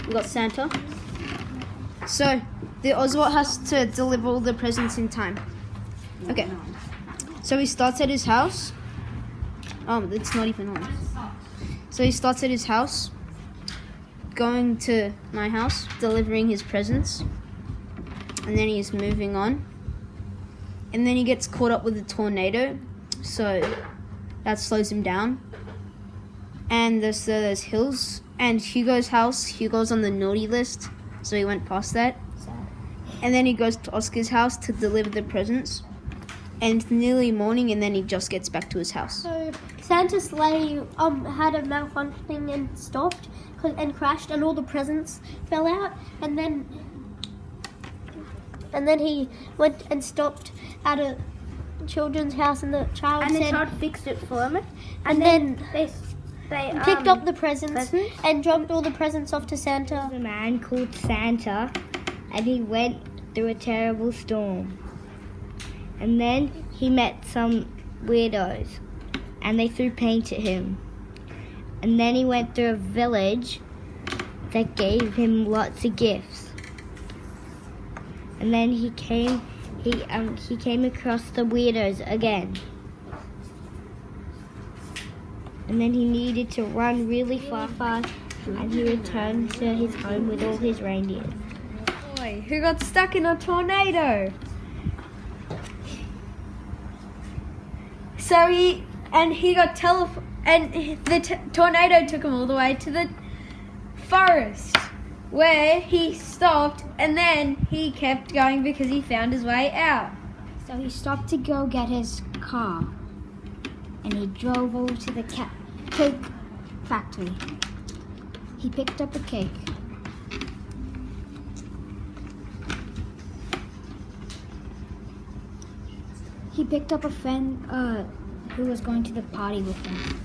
We got Santa. So the Ozobot has to deliver all the presents in time. Okay. So he starts at his house. It's not even on. So he starts at his house, going to my house, delivering his presents, and then he's moving on. And then he gets caught up with a tornado, so that slows him down. And there's hills. And Hugo's house, Hugo's on the naughty list, so he went past that. And then he goes to Oscar's house to deliver the presents. And it's nearly morning, and then he just gets back to his house. So Santa's sleigh had a malfunctioning and stopped and crashed, and all the presents fell out. And then he went and stopped at a children's house, and the child And said, the child fixed it for him. and then they picked up the presents and dropped all the presents off to Santa. a man called Santa, and he went through a terrible storm. And then he met some weirdos, and they threw paint at him. And then he went through a village that gave him lots of gifts. And then he came across the weirdos again. And then he needed to run really fast, and he returned to his home with all his reindeers. Boy, who got stuck in a tornado? So he got the tornado took him all the way to the forest, where he stopped, and then he kept going because he found his way out. So he stopped to go get his car, and he drove over to the cake factory. He picked up a cake. He picked up a friend who was going to the party with him.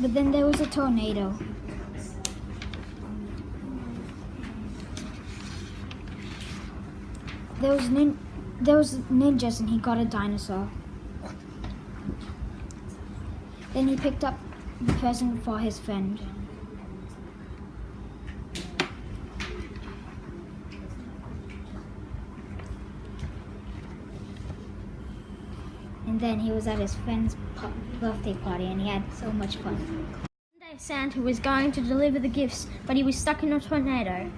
But then there was a tornado. There was ninjas, and he got a dinosaur. Then he picked up the present for his friend. And then he was at his friend's birthday party, and he had so much fun. One day Santa was going to deliver the gifts, but he was stuck in a tornado.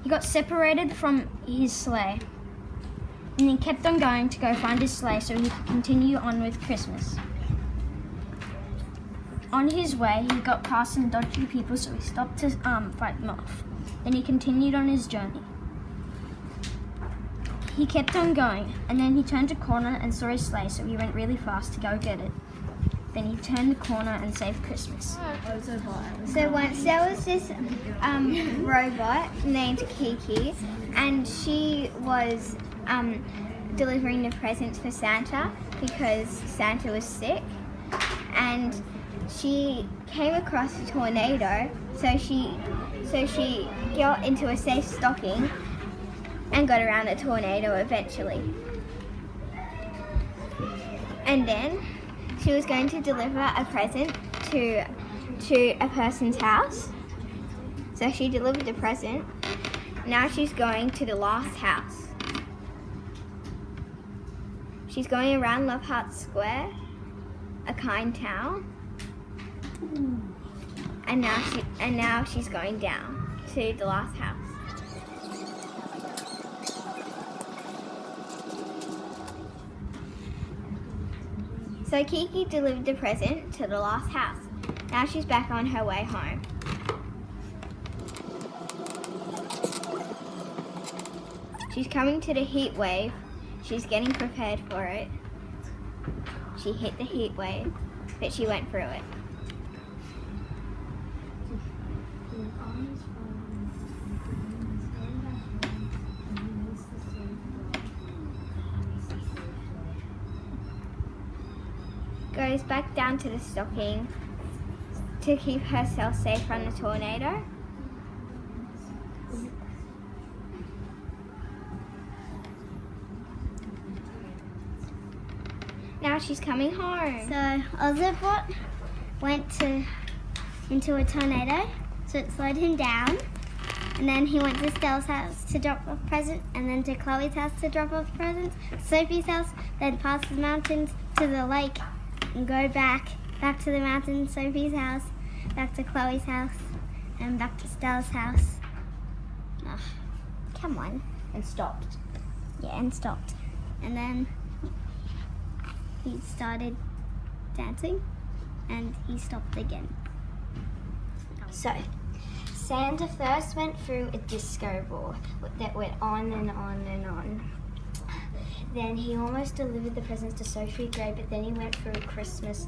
He got separated from his sleigh, and he kept on going to go find his sleigh so he could continue on with Christmas. On his way, he got past some dodgy people, so he stopped to fight them off. Then he continued on his journey. He kept on going, and then he turned a corner and saw his sleigh, so he went really fast to go get it. Then he turned the corner and saved Christmas. So once there was this robot named Kiki, and she was delivering the presents for Santa because Santa was sick, and she came across a tornado, so she got into a safe stocking and got around the tornado eventually. And then she was going to deliver a present to a person's house. So she delivered the present. Now she's going to the last house. She's going around Love Heart Square, a kind town. And now she's going down to the last house. So Kiki delivered the present to the last house. Now she's back on her way home. She's coming to the heat wave. She's getting prepared for it. She hit the heat wave, but she went through it. Goes back down to the stocking to keep herself safe from the tornado. Now she's coming home. So Ozobot went into a tornado, so it slowed him down. And then he went to Stella's house to drop off presents, and then to Chloe's house to drop off presents, Sophie's house, then past the mountains to the lake, and go back to the mountains, Sophie's house, back to Chloe's house, and back to Stella's house. Ugh, come on. And stopped. Yeah, and stopped. And then he started dancing, and he stopped again. So, Santa first went through a disco ball that went on and on and on. Then he almost delivered the presents to Sophie Gray, but then he went through a Christmas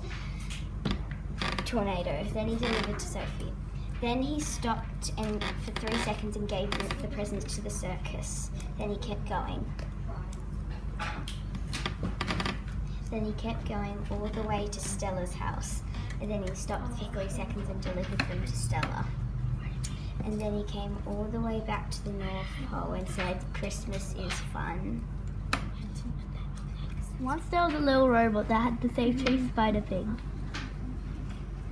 tornado. Then he delivered to Sophie. Then he stopped and for 3 seconds and gave the presents to the circus. Then he kept going. Then he kept going all the way to Stella's house. And then he stopped for 3 seconds and delivered them to Stella. And then he came all the way back to the North Pole and said, Christmas is fun. Once there was a little robot that had to save 3 spider pigs.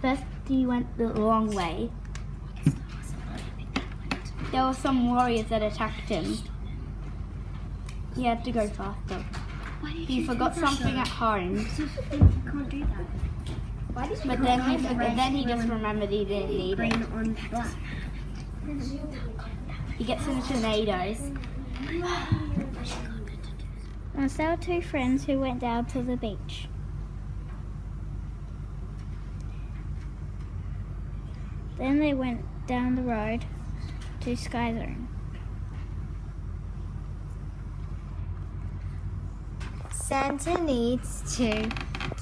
First he went the wrong way. There were some warriors that attacked him. He had to go faster. He forgot something at home. But then he just remembered he didn't need it. He gets into tornadoes. Once there were 2 friends who went down to the beach. Then they went down the road to Sky Zone. Santa needs to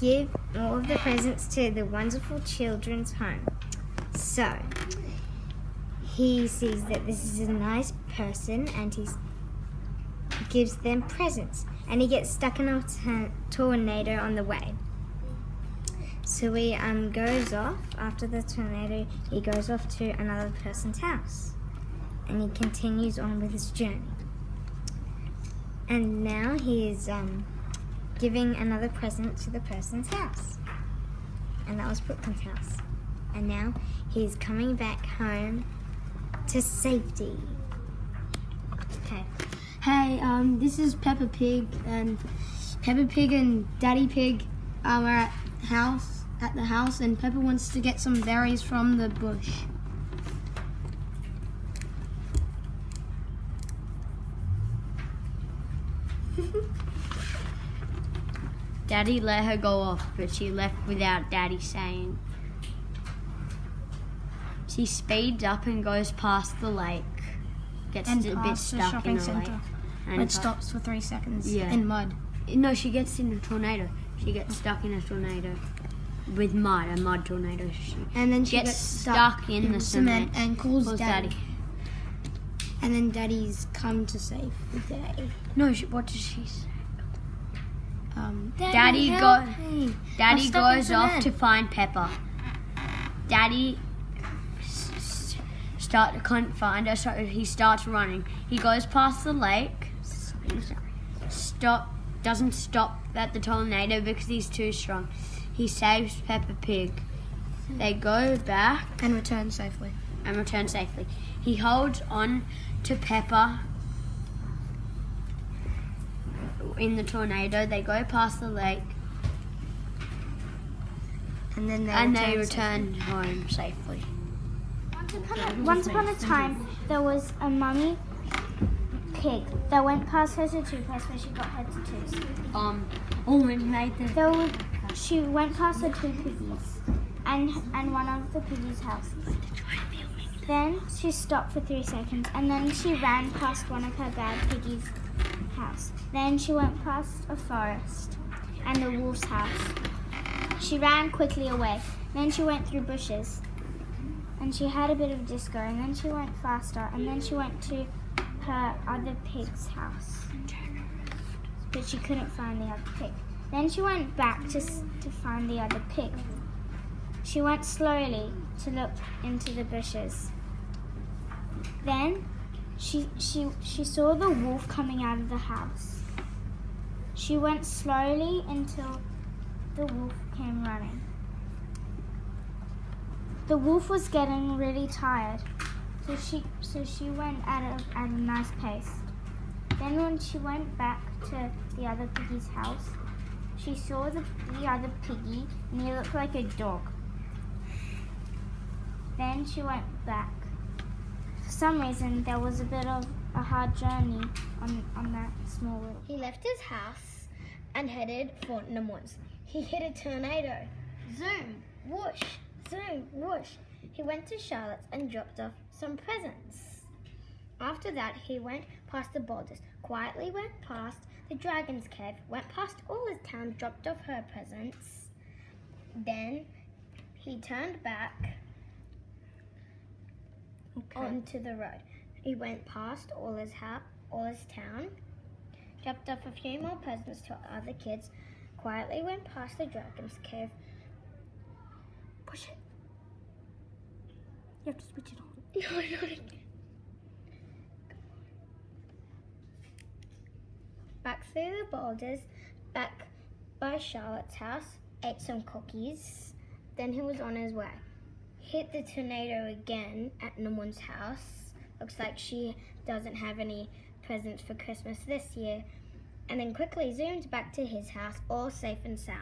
give all of the presents to the wonderful children's home. So, he sees that this is a nice person and he gives them presents. And he gets stuck in a tornado on the way. So he goes off, after the tornado, he goes off to another person's house. And he continues on with his journey. And now he is giving another present to the person's house. And that was Brooklyn's house. And now he's coming back home to safety. Okay. Hey, this is Peppa Pig and Daddy Pig are at the house, and Peppa wants to get some berries from the bush. Daddy let her go off, but she left without Daddy saying. She speeds up and goes past the lake. Gets And a bit past the stuck shopping in the centre. lake. It stops for 3 seconds Yeah. in mud. No, she gets in a tornado. She gets stuck in a tornado with mud, a mud tornado. She And then she gets stuck in the cement and calls Calls Daddy. And then Daddy's come to save the day. No, what does she say? Daddy Daddy stuck in goes off cement. to find Peppa. Daddy couldn't find her, so he starts running. He goes past the lake. Doesn't stop at the tornado because he's too strong. He saves Peppa Pig. They go back and return safely. He holds on to Peppa in the tornado. They go past the lake And then they return home safely. Once upon a time, there was a mummy pig that went past her tattoo place where she got her tattoos. She went past her 2 piggies and one of the piggies' houses. Then she stopped for 3 seconds and then she ran past one of her bad piggies' house. Then she went past a forest and the wolf's house. She ran quickly away. Then she went through bushes. And she had a bit of disco, and then she went faster, and then she went to her other pig's house. But she couldn't find the other pig. Then she went back to find the other pig. She went slowly to look into the bushes. Then she saw the wolf coming out of the house. She went slowly until the wolf came running. The wolf was getting really tired, so she went at a nice pace. Then when she went back to the other piggy's house, she saw the other piggy, and he looked like a dog. Then she went back. For some reason, there was a bit of a hard journey on that small little. He left his house and headed for Nemours. He hit a tornado. Zoom, whoosh, zoom, whoosh. He went to Charlotte's and dropped off some presents. After that, he went past the boulders, quietly went past the dragon's cave, went past Ola's town, dropped off her presents. Then he turned back onto the road. He went past Ola's town, dropped off a few more presents to other kids, quietly went past the dragon's cave. Push it. You have to switch it on. No, no. Back through the boulders, back by Charlotte's house, ate some cookies. Then he was on his way. Hit the tornado again at Nemours' house. Looks like she doesn't have any presents for Christmas this year. And then quickly zoomed back to his house, all safe and sound.